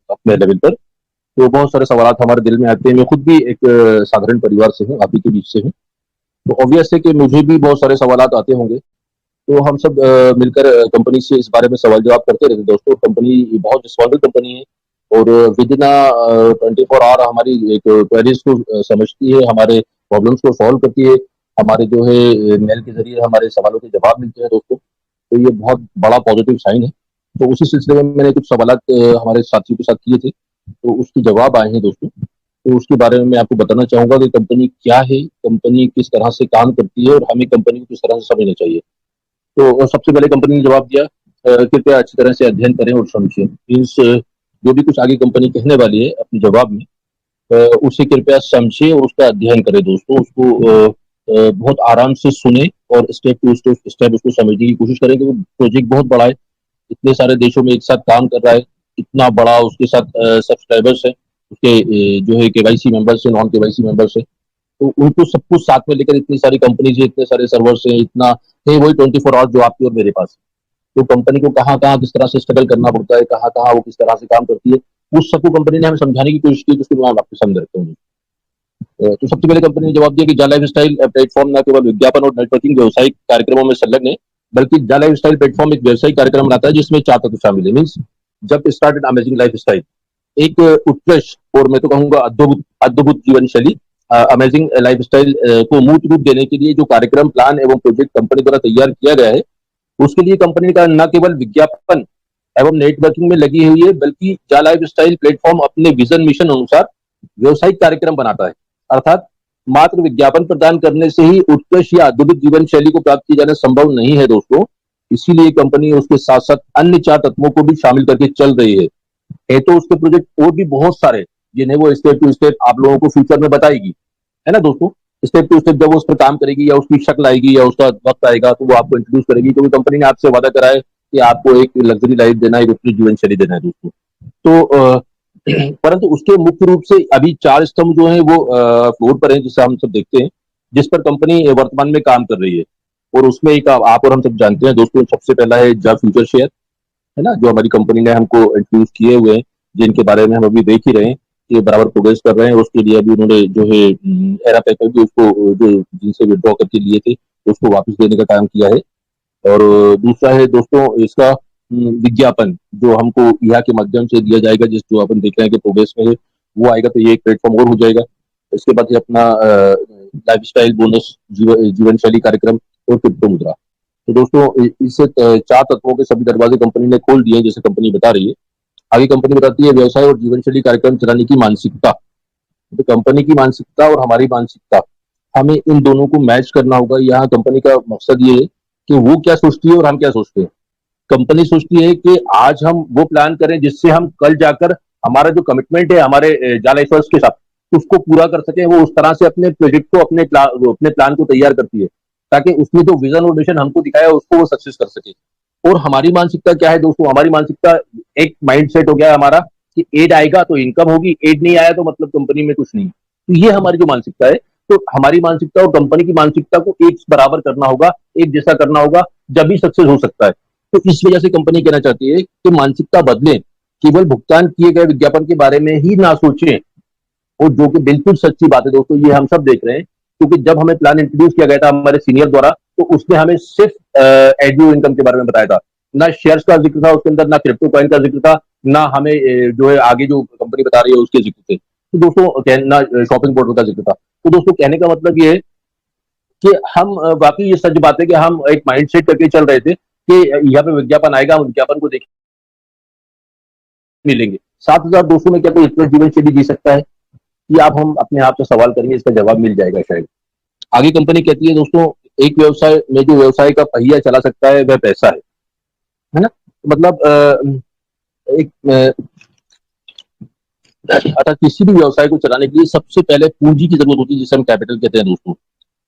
अपने लेवल पर। तो बहुत सारे सवाल हमारे दिल में आते हैं। मैं खुद भी एक साधारण परिवार से हूँ, आप ही के बीच से हूँ। तो ऑब्वियस है कि मुझे भी बहुत सारे सवाल आते होंगे। तो हम सब मिलकर कंपनी से इस बारे में सवाल जवाब करते रहते हैं। दोस्तों, कंपनी बहुत रिस्पॉन्सिबल कंपनी है और विद इन 24 आवर हमारी एक क्वेरीज को समझती है, हमारे प्रॉब्लम्स को सॉल्व करती है। हमारे जो है मेल के जरिए हमारे सवालों के जवाब मिलते हैं दोस्तों। तो ये बहुत बड़ा पॉजिटिव साइन है। तो उसी सिलसिले में मैंने कुछ सवाल हमारे साथियों के साथ किए थे, तो उसके जवाब आए हैं दोस्तों। तो उसके बारे में मैं आपको बताना चाहूंगा कि कंपनी क्या है, कंपनी किस तरह से काम करती है और हमें कंपनी को किस तरह से समझना चाहिए। तो सबसे पहले कंपनी ने जवाब दिया, कृपया अच्छी तरह से अध्ययन करें और समझें। मीन्स जो भी कुछ आगे कंपनी कहने वाली है अपने जवाब में, उसे कृपया समझे और उसका अध्ययन करें दोस्तों। उसको बहुत आराम से सुने और स्टेप टू स्टेप उसको समझने की कोशिश करें, क्योंकि प्रोजेक्ट बहुत बड़ा है। इतने सारे देशों में एक साथ काम कर रहा है, इतना बड़ा उसके साथ सब्सक्राइबर्स है, उसके जो है केवाईसी मेंबर्स है, नॉन केवाईसी मेंबर्स है। तो उनको सब कुछ साथ में लेकर इतनी सारी कंपनीज है, इतने सारे सर्वर्स है, इतना है वही 24 आवर्स जो आपकी और मेरे पास है। तो कंपनी को कहाँ कहाँ किस तरह से स्ट्रगल करना पड़ता है, कहाँ कहाँ वो किस तरह से काम करती है, उस सबको कंपनी ने हमें समझाने की कोशिश की, जिसके मैं आपके सामने रखता हूँ। तो सबसे पहले कंपनी ने जवाब दिया कि जा लाइफ स्टाइल प्लेटफॉर्म न केवल विज्ञापन और नेटवर्किंग व्यवसायिक कार्यक्रमों में संलग्न है, बल्कि जा लाइफ स्टाइल प्लेटफॉर्म एक व्यवसायिक कार्यक्रम बनाता है जिसमें 4 तत्व शामिल है। मीन्स जब स्टार्टेड अमेजिंग लाइफ स्टाइल, एक उत्कृष्ट और मैं तो कहूंगा अद्भुत अद्भुत जीवन शैली, अमेजिंग लाइफ स्टाइल को मूर्त रूप देने के लिए जो कार्यक्रम प्लान एवं प्रोजेक्ट कंपनी द्वारा तैयार किया गया है, उसके लिए कंपनी का न केवल विज्ञापन एवं नेटवर्किंग में लगी हुई है, बल्कि जा लाइफ स्टाइल प्लेटफॉर्म अपने विजन मिशन अनुसार व्यवसायिक कार्यक्रम बनाता है। अर्थात मात्र विज्ञापन प्रदान करने से ही उत्कृष्ट या अद्भुत जीवन शैली को प्राप्त किया जाना संभव नहीं है दोस्तों। इसीलिए कंपनी उसके साथ साथ अन्य 4 तत्वों को भी शामिल करके चल रही है तो उसके प्रोजेक्ट और भी बहुत सारे, जिन्हें वो स्टेप टू स्टेप आप लोगों को फ्यूचर में बताएगी, है ना दोस्तों। स्टेप टू स्टेप जब वो उस पर काम करेगी या उसकी शक्ल आएगी या उसका वक्त आएगा, तो वो आपको इंट्रोड्यूस करेगी, क्योंकि कंपनी ने आपसे वादा करा है कि आपको एक लग्जरी लाइफ देना है, एक उत्कृष्ट जीवन शैली देना है दोस्तों। तो परंतु उसके मुख्य रूप से अभी 4 स्तंभ जो है वो फ्लोर पर है, जिसे हम सब देखते हैं, जिस पर कंपनी वर्तमान में काम कर रही है। और उसमें एक आप और हम सब जानते हैं दोस्तों, सबसे पहला है जा फ्यूचर शेयर, है ना, जो हमारी कंपनी ने हमको इंट्रोड्यूस किए हुए हैं, जिनके बारे में हम अभी देख ही रहे हैं कि बराबर प्रोग्रेस कर रहे हैं। उसके लिए अभी उन्होंने जो है एरा पैकर भी उसको जो जिनसे विड्रॉ करके लिए थे उसको वापस देने का काम किया है। और दूसरा है दोस्तों इसका विज्ञापन, जो हमको यहाँ के माध्यम से दिया जाएगा, जिस जो अपन देख रहे हैं कि प्रोग्रेस में है, वो आएगा तो ये एक प्लेटफॉर्म और हो जाएगा। इसके बाद ये अपना लाइफ स्टाइल बोनस, जीवन शैली कार्यक्रम और क्रिप्टो मुद्रा। तो दोस्तों इससे 4 तत्वों के सभी दरवाजे कंपनी ने खोल दिए, जैसे कंपनी बता रही है। आगे कंपनी बताती है व्यवसाय और जीवन शैली कार्यक्रम चलाने की मानसिकता। तो कंपनी की मानसिकता और हमारी मानसिकता, हमें इन दोनों को मैच करना होगा। यहाँ कंपनी का मकसद ये है कि वो क्या सोचती है और हम क्या सोचते हैं। कंपनी सोचती है कि आज हम वो प्लान करें जिससे हम कल जाकर हमारा जो कमिटमेंट है हमारे जालाइफर्स के साथ उसको पूरा कर सके। वो उस तरह से अपने प्रोजेक्ट को अपने प्लान को तैयार करती है, ताकि उसमें जो विजन और मिशन हमको दिखाया उसको वो सक्सेस कर सके। और हमारी मानसिकता क्या है दोस्तों, हमारी मानसिकता एक माइंड सेट हो गया है हमारा कि एड आएगा तो इनकम होगी, एड नहीं आया तो मतलब कंपनी में कुछ नहीं। तो ये हमारी जो मानसिकता है, तो हमारी मानसिकता और कंपनी की मानसिकता को एक बराबर करना होगा, एक जैसा करना होगा, जब भी सक्सेस हो सकता है। तो इस वजह से कंपनी कहना चाहती है कि मानसिकता बदलें, केवल भुगतान किए गए विज्ञापन के बारे में ही ना सोचें। और जो कि बिल्कुल सच्ची बात है दोस्तों, ये हम सब देख रहे हैं, क्योंकि जब हमें प्लान इंट्रोड्यूस किया गया था हमारे सीनियर द्वारा, तो उसने हमें सिर्फ एडव्यू इनकम के बारे में बताया था। ना शेयर्स का जिक्र था उसके अंदर, ना क्रिप्टो कॉइन का जिक्र था, ना हमें जो है आगे जो कंपनी बता रही है उसके जिक्र थे। तो दोस्तों ना शॉपिंग पोर्टल का जिक्र था। तो दोस्तों कहने का मतलब ये है कि हम वाकई ये सच बात है कि हम एक माइंड सेट करके चल रहे थे कि यहाँ पे विज्ञापन आएगा, हम विज्ञापन को देख मिलेंगे। 7,200 में क्या कोई इतना जीवन शैली जी सकता है? ये आप हम अपने आप से सवाल करेंगे, इसका जवाब मिल जाएगा शायद। आगे कंपनी कहती है दोस्तों, एक व्यवसाय में जो व्यवसाय का पहिया चला सकता है वह पैसा है ना। मतलब एक अर्थात किसी भी व्यवसाय को चलाने के लिए सबसे पहले पूंजी की जरूरत होती है, जिसे हम कैपिटल कहते हैं दोस्तों।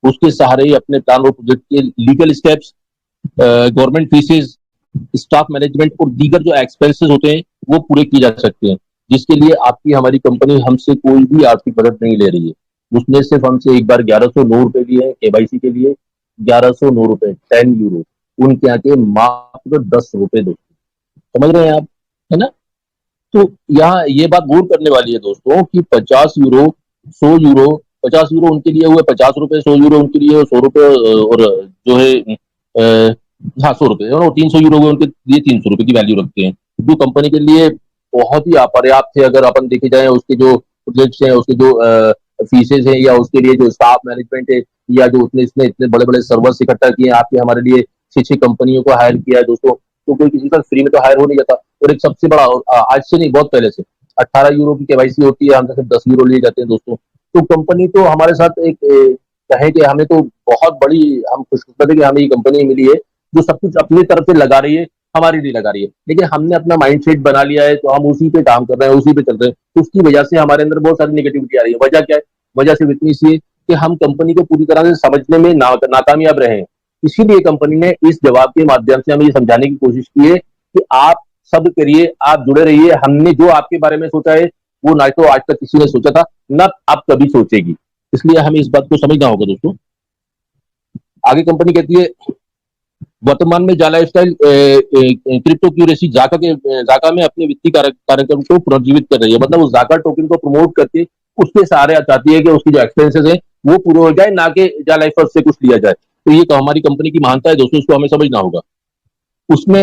उसके सहारे ही अपने प्लान और प्रोजेक्ट के legal steps, government faeces, staff management और दीगर जो एक्सपेंसेस होते हैं वो पूरे किए जा सकते हैं, जिसके लिए आपकी हमारी कंपनी हमसे कोई भी आर्थिक मदद नहीं ले रही है। उसने सिर्फ हमसे एक बार 1109 रुपए लिए हैं केवाईसी के लिए, 1109 रुपए, 10 यूरो। उनके यहाँ के मात्र 10 रुपए दोस्तों, समझ रहे हैं आप, है ना। तो यहाँ ये बात गौर करने वाली है दोस्तों कि 50 यूरो, 100 यूरो, 50 यूरो उनके लिए हुए, 50 रुपए, 100 यूरो उनके लिए, 100 रुपए, और जो है हाँ 100 रुपए, और 300 यूरो हुए उनके लिए 300 रुपए की वैल्यू रखते हैं, जो कंपनी के लिए बहुत ही अपर्याप्त है। अगर अपन देखे जाए उसके जो प्रोजेक्ट्स हैं, उसके जो फीसेज है, या उसके लिए जो स्टाफ मैनेजमेंट है, या जो उसने इसने इतने बड़े बड़े सर्वर्स इकट्ठा किए, आपके हमारे लिए 6-6 कंपनियों को हायर किया है दोस्तों, तो कोई किसी का फ्री में तो हायर हो नहीं जाता। और एक सबसे बड़ा, आज से नहीं, बहुत पहले से 18 यूरो की केवाईसी होती है, हमसे सिर्फ 10 यूरो लिए जाते हैं दोस्तों। तो कंपनी तो हमारे साथ एक कहे कि हमें तो बहुत बड़ी, हम खुशकिस्मत है कि हमें ये कंपनी मिली है जो सब कुछ अपनी तरफ से लगा रही है, हमारे लिए लगा रही है। लेकिन हमने अपना माइंड सेट बना लिया है, तो हम उसी पे काम कर रहे हैं, उसी पे चल रहे हैं, तो उसकी वजह से हमारे अंदर बहुत सारी नेगेटिविटी आ रही है। वजह क्या है? वजह सिर्फ इतनी सी है कि हम कंपनी को पूरी तरह से समझने में नाकामयाब रहे हैं। इसीलिए कंपनी ने इस जवाब के माध्यम से हमें ये समझाने की कोशिश की है कि आप सब करिए, आप जुड़े रहिए, हमने जो आपके बारे में सोचा है वो ना तो आज तक किसी ने सोचा था, ना आप कभी सोचेगी। इसलिए हमें इस बात को समझना होगा दोस्तों। आगे कंपनी कहती है, वर्तमान में जाला स्टाइल क्रिप्टो क्यूरेसी जाका में अपने वित्तीय कार्यक्रम को पुनर्जीवित कर रही है। मतलब उस जाका टोकन को प्रमोट करके उसके सहारे चाहती है कि उसकी जो एक्सपेंसेस है वो पूरे हो जाए, ना कि जाला से कुछ लिया जाए। तो ये हमारी कंपनी की महानता है दोस्तों, इसको हमें समझना होगा। उसमें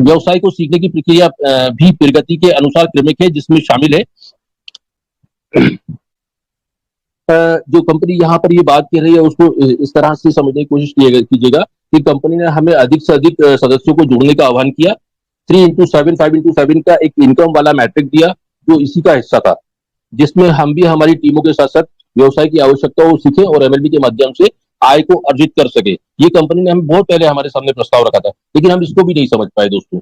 व्यवसाय को सीखने की प्रक्रिया भी प्रगति के अनुसार क्रमिक है, जिसमें शामिल है जो कंपनी यहाँ पर ये बात कर रही है उसको इस तरह से समझने की कोशिश कीजिएगा कि कंपनी ने हमें अधिक से अधिक सदस्यों को जुड़ने का आह्वान किया। 3x7, 5x7 का एक इनकम वाला मैट्रिक दिया, जो इसी का हिस्सा था, जिसमें हम भी हमारी टीमों के साथ साथ व्यवसाय की आवश्यकता को सीखें और एमएलबी के माध्यम से आय को अर्जित कर सके। ये कंपनी ने हमें बहुत पहले हमारे सामने प्रस्ताव रखा था, लेकिन हम इसको भी नहीं समझ पाए दोस्तों,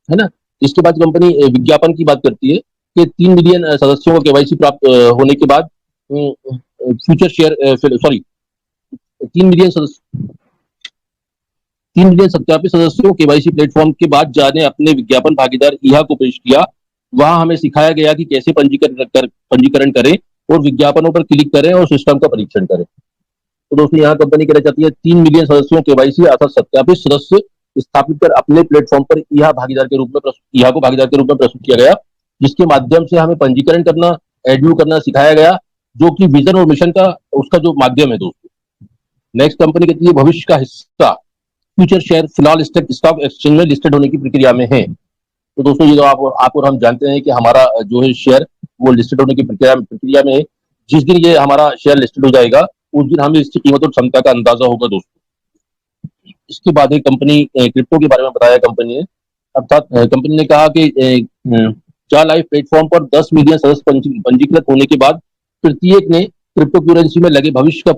है ना। इसके बाद कंपनी विज्ञापन की बात करती है कि 3 मिलियन सदस्यों को केवाईसी प्राप्त होने के बाद फ्यूचर शेयर, सॉरी, 3 मिलियन सदस्य 3 मिलियन सत्यापित सदस्यों को केवाईसी प्लेटफॉर्म के बाद जाने अपने विज्ञापन भागीदार ईहा को पेश किया। वहां हमें सिखाया गया कि कैसे पंजीकरण करें और विज्ञापनों पर क्लिक करें और सिस्टम का परीक्षण करें। तो दोस्तों यहाँ कंपनी कहना चाहती है 3 मिलियन सदस्यों के केवाईसी अर्थात सत्यापित सदस्य स्थापित कर अपने प्लेटफॉर्म पर ईहा को भागीदार के रूप में प्रस्तुत किया गया, जिसके माध्यम से हमें पंजीकरण करना, एडव्यू करना सिखाया गया, जो कि विजन और मिशन का उसका जो माध्यम है दोस्तों। नेक्स्ट कंपनी कहती है भविष्य का हिस्सा फ्यूचर शेयर फिलहाल स्टॉक एक्सचेंज में लिस्टेड होने की प्रक्रिया में है। तो दोस्तों ये तो आप और हम जानते हैं कि हमारा जो है शेयर वो लिस्टेड होने की प्रक्रिया में है। जिस दिन ये हमारा शेयर लिस्टेड हो जाएगा उस दिन हमें इसकी कीमत और क्षमता का अंदाजा होगा दोस्तों। इसके बाद एक कंपनी क्रिप्टो के बारे में बताया कंपनी ने, अर्थात कंपनी ने कहा कि जा लाइफ प्लेटफॉर्म पर 10 मिलियन सदस्य पंजीकृत होने के बाद प्रत्येक ने क्रिप्टो करेंसी में लगे भविष्य का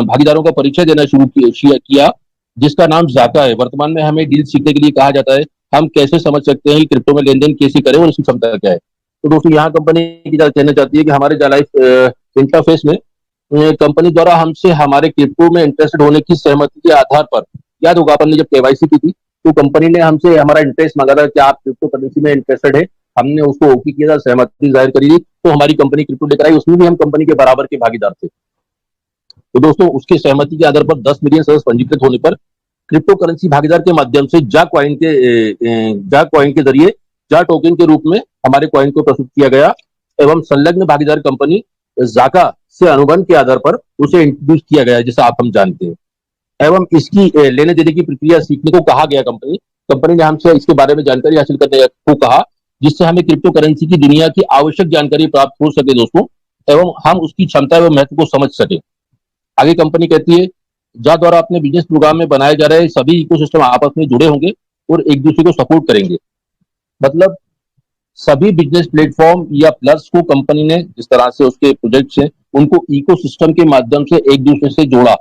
भागीदारों का परिचय देना शुरू किया, जिसका नाम जाका है। वर्तमान में हमें डील सीखने के लिए कहा जाता है, हम कैसे समझ सकते हैं कि क्रिप्टो में लेन देन कैसे करें और इसकी क्षमता क्या है। तो दोस्तों यहाँ कंपनी कहना चाहती है कि हमारे जा लाइफ इंटरफेस में कंपनी द्वारा हमसे हमारे क्रिप्टो में इंटरेस्टेड होने की सहमति के आधार पर, याद होगा अपन ने जब केवाईसी की थी तो कंपनी ने हमसे हमारा इंटरेस्ट मांगा था कि आप क्रिप्टो करेंसी में इंटरेस्टेड है, हमने उसको ओके किया था, सहमति जाहिर करी थी, तो हमारी कंपनी क्रिप्टो लेकर आई, उसमें भी हम कंपनी के बराबर के भागीदार थे। तो दोस्तों उसके सहमति के आधार पर 10 मिलियन सदस्य पंजीकृत होने पर क्रिप्टो करेंसी भागीदार के माध्यम से जा कॉइन के जरिए जा टोकन के रूप में हमारे कॉइन को प्रस्तुत किया गया एवं संलग्न भागीदार कंपनी जाका से अनुबंध के आधार पर उसे इंट्रोड्यूस किया गया, जैसा आप हम जानते हैं, एवं इसकी लेने देने की प्रक्रिया सीखने को कहा गया। कंपनी ने हमसे इसके बारे में जानकारी हासिल करने को कहा, जिससे हमें क्रिप्टो करेंसी की दुनिया की आवश्यक जानकारी प्राप्त हो सके दोस्तों, एवं हम उसकी क्षमता एवं महत्व को समझ सके। आगे कंपनी कहती है जा द्वारा अपने बिजनेस प्रोग्राम में बनाए जा रहे सभी इकोसिस्टम आपस में जुड़े होंगे और एक दूसरे को सपोर्ट करेंगे। मतलब सभी बिजनेस प्लेटफॉर्म या प्लस को कंपनी ने जिस तरह से उसके प्रोजेक्ट्स हैं उनको इकोसिस्टम के माध्यम से एक दूसरे से जोड़ा,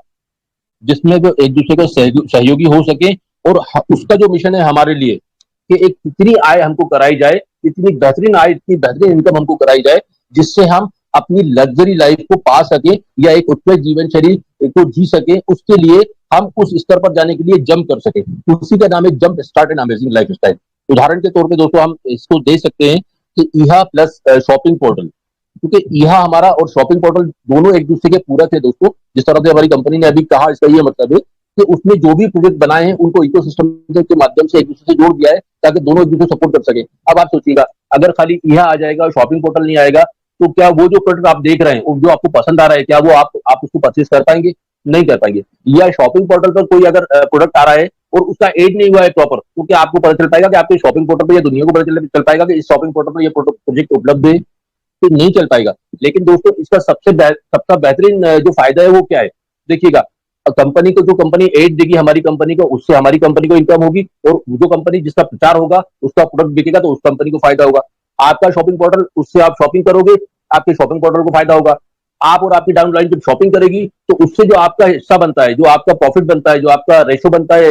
जिसमें वो एक दूसरे का सहयोगी हो सके, और उसका जो मिशन है हमारे लिए कि एक इतनी आय हमको कराई जाए, इतनी बेहतरीन आय, इतनी बेहतरीन इनकम हमको कराई जाए, जिससे हम अपनी लग्जरी लाइफ को पा सके या एक उत्कृष्ट जीवन शैली को जी सके। उसके लिए हम उस स्तर पर जाने के लिए जंप कर सके, उसी का नाम है jump start and amazing life style. उदाहरण के तौर पे दोस्तों हम इसको दे सकते हैं कि ईहा प्लस शॉपिंग पोर्टल, क्योंकि ईहा हमारा और शॉपिंग पोर्टल दोनों एक दूसरे के पूरक है दोस्तों। जिस तरह से हमारी कंपनी ने अभी कहा, इसका ये मतलब है कि उसने जो भी प्रोजेक्ट बनाए हैं उनको इकोसिस्टम के माध्यम से एक दूसरे से जोड़ दिया है ताकि दोनों एक दूसरे को सपोर्ट कर सके। अब आप सोचिएगा, अगर खाली यह आ जाएगा और शॉपिंग पोर्टल नहीं आएगा, तो क्या वो जो प्रोडक्ट आप देख रहे हैं, जो आपको पसंद आ रहा है, क्या वो आप उसको परचेज कर पाएंगे? नहीं कर पाएंगे। या शॉपिंग पोर्टल पर कोई अगर प्रोडक्ट आ रहा है और उसका एड नहीं हुआ है प्रॉपर, तो क्या आपको पता चल पाएगा कि आपके शॉपिंग पोर्टल पर या दुनिया को पता चल पाएगा कि इस शॉपिंग पोर्टल पर ये प्रोजेक्ट उपलब्ध है? तो नहीं चल पाएगा। लेकिन दोस्तों, इसका सबका बेहतरीन जो फायदा है वो क्या है? देखिएगा, कंपनी को जो कंपनी एड देगी हमारी कंपनी को, उससे हमारी कंपनी को इनकम होगी, और जो कंपनी जिसका प्रचार होगा उसका प्रोडक्ट बिकेगा तो उस कंपनी को फायदा होगा। आपका शॉपिंग पोर्टल, उससे आप शॉपिंग करोगे, आपके शॉपिंग पोर्टल को फायदा होगा। आप और आपकी डाउन लाइन जब शॉपिंग करेगी तो उससे जो आपका हिस्सा बनता है, जो आपका प्रॉफिट बनता है, जो आपका रेशो बनता है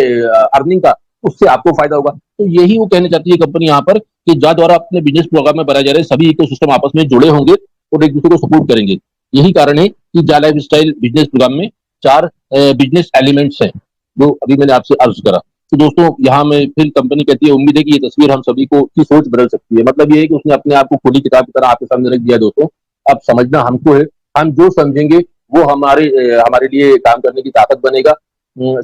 अर्निंग का, उससे आपको फायदा होगा। तो यही वो कहना चाहती है कंपनी यहाँ पर, कि जहाँ द्वारा अपने बिजनेस प्रोग्राम में बनाए जा रहे सभी इकोसिस्टम आपस में जुड़े होंगे और एक दूसरे को सपोर्ट करेंगे। यही कारण है कि जा लाइफ स्टाइल बिजनेस प्रोग्राम में 4 बिजनेस एलिमेंट्स हैं, जो अभी मैंने आपसे अर्ज करा। तो दोस्तों, यहाँ में फिर कंपनी कहती है, उम्मीद है कि ये तस्वीर हम सभी को की सोच बदल सकती है। मतलब ये है कि उसने अपने आप को खुली किताब की तरह आपके सामने रख दिया। दोस्तों, अब समझना हमको है, हम जो समझेंगे वो हमारे लिए काम करने की ताकत बनेगा।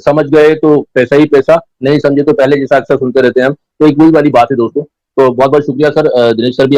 समझ गए तो पैसा ही पैसा, नहीं समझे तो पहले जैसा अक्सर सुनते रहते हैं हम। तो एक वही वाली बात है दोस्तों। तो बहुत बहुत शुक्रिया सर, दिनेश सर भी